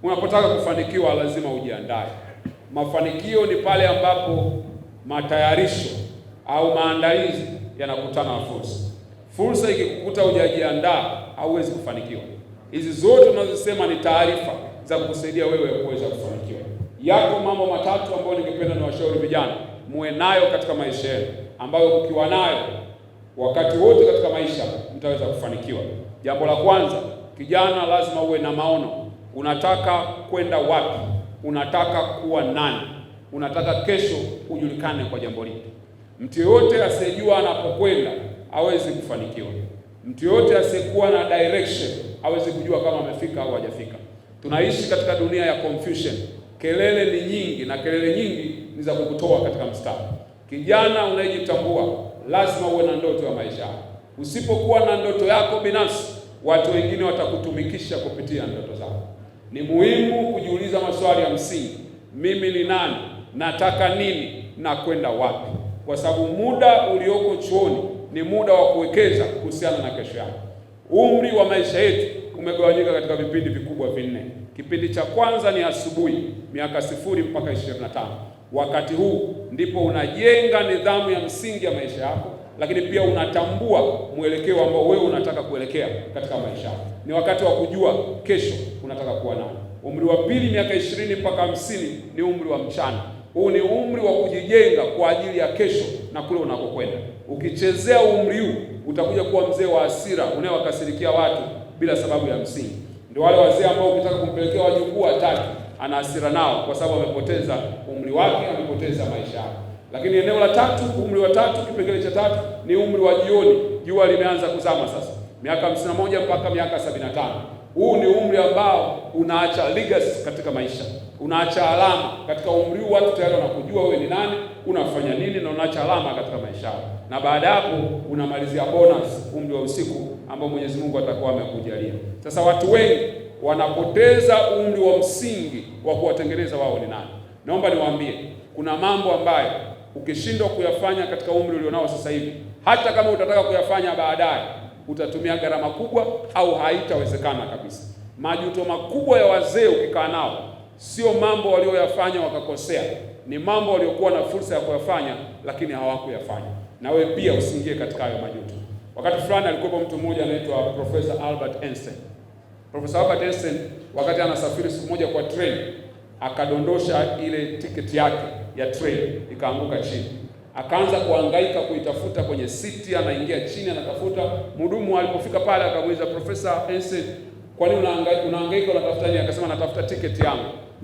Unapotaka kufanikiwa lazima ujiandae. Mafanikio ni pale ambapo matayarisho au maandalizi yanakutana na fursa. Fursa ikikukuta hujajiandaa, hauwezi kufanikiwa. Hizi zote tunazosema ni taarifa za kukusaidia wewe kuweza kufanikiwa. Yako mambo matatu ambayo ningependa niwashauri vijana muwe nayo katika maisha yenu, ambayo ukiwa nayo wakati wote katika maisha mtaweza kufanikiwa. Jambo la kwanza, kijana, lazima uwe na maono. Unataka kwenda wapi? Unataka kuwa nani? Unataka kesho ujulikane kwa jambo lipi? Mtu yote asiyejua anapokwenda hawezi kufanikiwa. Mtu yote asiyekuwa na direction hawezi kujua kama amefika au hajafika. Tunaishi katika dunia ya confusion. Kelele ni nyingi, na kelele nyingi ni za kukutoa katika mstari. Kijana unayejitambua lazima uwe na ndoto ya maisha yako. Usipokuwa na ndoto yako binafsi, watu wengine watakutumikisha kupitia ndoto zako. Ni muhimu kujiuliza maswali ya msingi: mimi ni nani? Nataka nini? Na kwenda wapi? Kwa sababu muda ulioko chuoni ni muda wa kuwekeza kuhusiana na kesho yako. Umri wa maisha yetu umegawanyika katika vipindi vikubwa vinne. Kipindi cha kwanza ni asubuhi, miaka 0 mpaka 25. Wakati huu ndipo unajenga nidhamu ya msingi ya maisha yako, lakini pia unatambua mwelekeo ambao wewe unataka kuelekea katika maisha yako. Ni wakati wa kujua kesho unataka kuwa nani. Umri wa pili, miaka 20 mpaka 50, ni umri wa mchana. Huu ni umri wa kujijenga kwa ajili ya kesho na kule unakokwenda. Ukichezea umri huu utakuja kuwa mzee wa hasira unayewakasirikia watu bila sababu ya msingi. Ndio wale wazee ambao ukitaka kumpelekea wajukuu watatu ana hasira nao kwa sababu amepoteza umri wake, amepoteza maisha yake. Lakini eneo la tatu, umri wa tatu, kipengele cha tatu, ni umri wa jioni. Jua limeanza kuzama sasa, miaka 51 mpaka miaka 75. Huu ni umri ambao unaacha legacy katika maisha, unaacha alama katika umri huu. Watu tayari wanakujua wewe ni nani, unafanya nini, na unaacha alama katika maisha yako. Na baada hapo unamalizia bonus, umri wa usiku ambao Mwenyezi Mungu atakuwa amekujalia. Sasa watu wengi wanapoteza umri wa msingi wa kuwatengeneza wao ni nani. Naomba niwaambie, kuna mambo ambayo ukishindwa kuyafanya katika umri ulionao sasa hivi, hata kama utataka kuyafanya baadaye, utatumia gharama kubwa au haitawezekana kabisa. Majuto makubwa ya wazee ukikaa nao sio mambo walioyafanya wakakosea, ni mambo waliokuwa na fursa ya kuyafanya lakini hawakuyafanya. Na wewe pia usiingie katika hayo majuto. Wakati fulani alikuwa mtu mmoja anaitwa Professor Albert Einstein. Professor Albert Einstein wakati anasafiri siku moja kwa train, akadondosha ile tiketi yake ya train ikaanguka chini. Akaanza kuhangaika kuitafuta kwenye siti, anaingia chini anatafuta. Mhudumu alipofika pale akamuuliza, Professor Einstein, kwa nini unahangaika unatafuta nini? Akasema, natafuta tiketi yangu.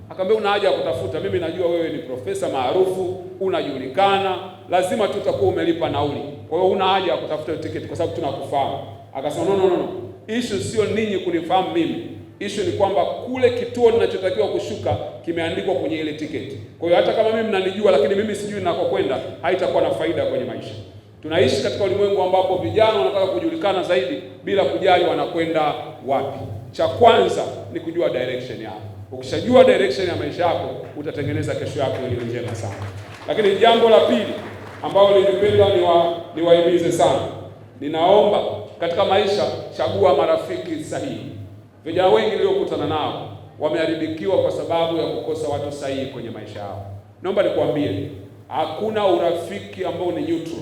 Akamwambia, una haja ya kutafuta, mimi najua wewe ni profesa maarufu, unajulikana, lazima tutakuwa umelipa nauli, kwa hiyo una haja ya kutafuta tiketi kwa sababu tunakufahamu. Akasema, no, issue sio ninyi kunifahamu mimi, issue ni kwamba kule kituo ninachotakiwa kushuka kimeandikwa kwenye ile tiketi. Kwa hiyo hata kama mimi mnanijua, lakini mimi sijui ninakokwenda, haitakuwa na faida kwenye maisha. Tunaishi katika ulimwengu ambapo vijana wanataka kujulikana zaidi bila kujali wanakwenda wapi. Cha kwanza ni kujua direction yako. Ukishajua direction ya maisha yako, utatengeneza kesho yako iliyo njema sana. Lakini jambo la pili ambalo ningependa niwahimize sana, ninaomba katika maisha, chagua marafiki sahihi. Vijana wengi niliokutana nao wameharibikiwa kwa sababu ya kukosa watu sahihi kwenye maisha yao. Naomba nikwambie, hakuna urafiki ambao ni neutral.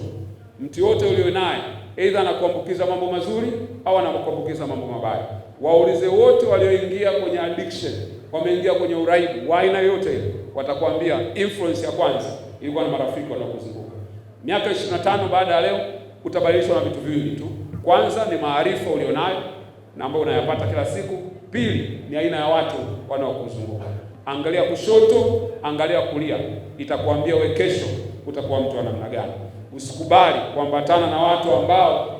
Mtu yote ulio naye aidha anakuambukiza mambo mazuri au anakuambukiza mambo mabaya. Waulize wote walioingia kwenye addiction, wameingia kwenye uraibu wa aina yote ile, watakwambia influence ya kwanza ilikuwa na marafiki wanaokuzunguka. Miaka 25 baada ya leo utabadilishwa na vitu viwili tu. Kwanza ni maarifa ulionayo na ambayo unayapata kila siku. Pili ni aina ya watu wanaokuzunguka. Angalia kushoto, angalia kulia, itakwambia we kesho utakuwa mtu wa namna gani. Usikubali kuambatana na watu ambao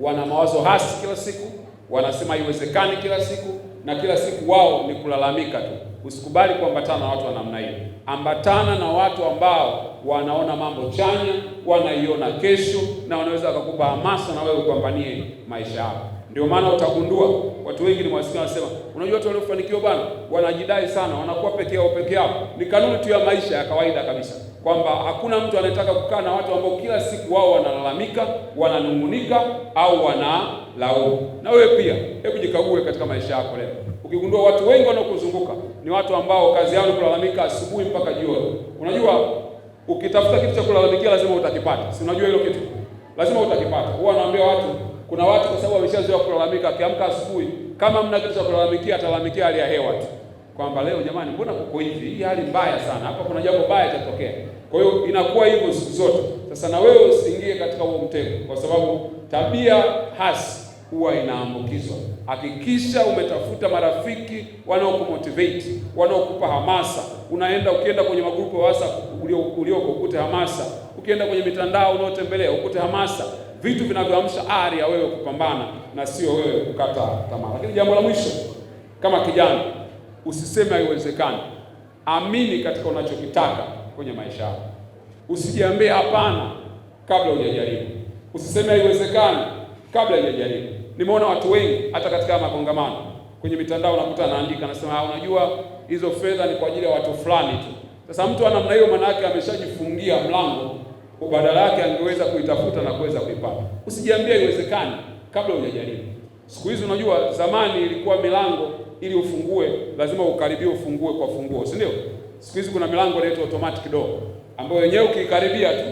wana mawazo hasi kila siku, wanasema haiwezekani kila siku, na kila siku wao ni kulalamika tu. Usikubali kuambatana na watu wa namna hiyo. Ambatana na watu ambao wanaona mambo chanya, wanaiona kesho, na wanaweza kukupa hamasa na wewe upambanie maisha yako. Ndio maana utagundua watu wengi ni wasikia wanasema, unajua watu waliofanikiwa bwana wanajidai sana, wanakuwa peke yao. Ni kanuni tu ya maisha ya kawaida kabisa, kwamba hakuna mtu anayetaka kukaa na watu ambao kila siku wao wanalalamika, wananungunika au wanalaumu. Na wewe pia hebu jikague katika maisha yako leo. Ukigundua watu wengi wanaokuzunguka wanaokuzunguka ni watu ambao kazi yao ni kulalamika asubuhi mpaka jioni. Unajua, ukitafuta kitu cha kulalamikia lazima utakipata. Si unajua hilo kitu? Lazima utakipata. Huwa naambia watu, kuna watu kwa sababu wameshazoea kulalamika, akiamka asubuhi kama mna kitu cha kulalamikia atalalamikia hali ya hewa tu. Kwamba leo jamani, mbona kuko hivi? Hii hali mbaya sana. Hapa kuna jambo baya litatokea. Kwa hiyo inakuwa hivyo siku zote. Sasa na wewe usiingie katika huo mtego, kwa sababu tabia hasi huwa inaambukizwa. Hakikisha umetafuta marafiki wanaokumotivate, wanaokupa hamasa. Ukienda kwenye magrupu ya WhatsApp ulioko ukute hamasa. Ukienda kwenye mitandao unaotembelea ukute hamasa. Vitu vinavyoamsha ari ya wewe kupambana na sio wewe kukata tamaa. Lakini jambo la mwisho, kama kijana, usiseme haiwezekani. Amini katika unachokitaka kwenye maisha yako. Usijiambie hapana kabla hujajaribu. Usiseme haiwezekani kabla hujajaribu. Nimeona watu wengi hata katika makongamano kwenye mitandao unakuta anaandika anasema, unajua hizo fedha ni kwa ajili ya watu fulani tu. Sasa mtu wa namna hiyo maana yake ameshajifungia mlango, badala yake angeweza kuitafuta na kuweza kuipata. Usijiambie haiwezekani kabla hujajaribu. Siku hizi unajua, zamani ilikuwa milango ili ufungue lazima ukaribie ufungue kwa funguo, si ndio? Siku hizi kuna milango inaitwa automatic door ambayo wenyewe ukikaribia tu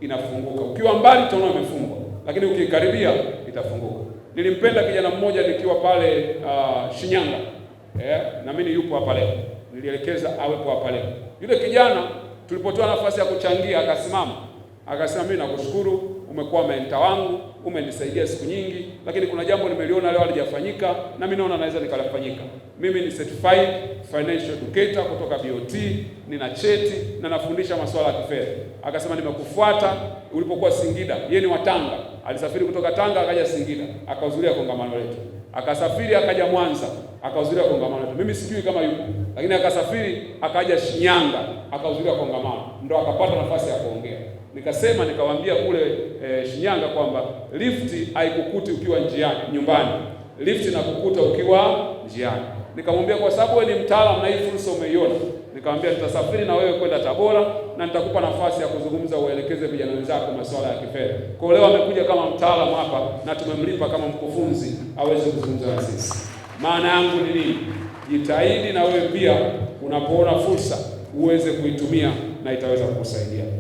inafunguka. Ukiwa mbali utaona imefungwa, lakini ukikaribia itafunguka. Nilimpenda kijana mmoja nikiwa pale Shinyanga. Na mimi yupo hapa leo. Nilielekeza awepo hapa leo. Yule kijana tulipotoa nafasi ya kuchangia akasimama. Akasema, mimi nakushukuru, umekuwa mentor wangu, umenisaidia siku nyingi, lakini kuna jambo nimeliona leo halijafanyika na mimi naona naweza nikalifanyika. Mimi ni certified financial educator kutoka BOT, nina cheti na nafundisha masuala ya kifedha. Akasema, nimekufuata ulipokuwa Singida. Yeye ni wa Tanga. Alisafiri kutoka Tanga akaja Singida, akahudhuria kongamano letu. Akasafiri akaja Mwanza, akahudhuria kongamano letu. Mimi sijui kama yupo, lakini akasafiri akaja Shinyanga, akahudhuria kongamano. Ndio akapata nafasi ya kuongea. Nikawaambia kule Shinyanga kwamba lift haikukuti ukiwa njiani nyumbani. Lift inakukuta ukiwa njiani. Nikamwambia kwa sababu wewe ni mtaalamu na hii fursa umeiona, nikamwambia nitasafiri na wewe kwenda Tabora na nitakupa nafasi ya kuzungumza, uelekeze vijana wenzako masuala ya kifedha. Kwa leo amekuja kama mtaalamu hapa na tumemlipa kama mkufunzi aweze kuzungumza na sisi. Maana yangu ni nini? Jitahidi na wewe pia unapoona fursa uweze kuitumia na itaweza kukusaidia.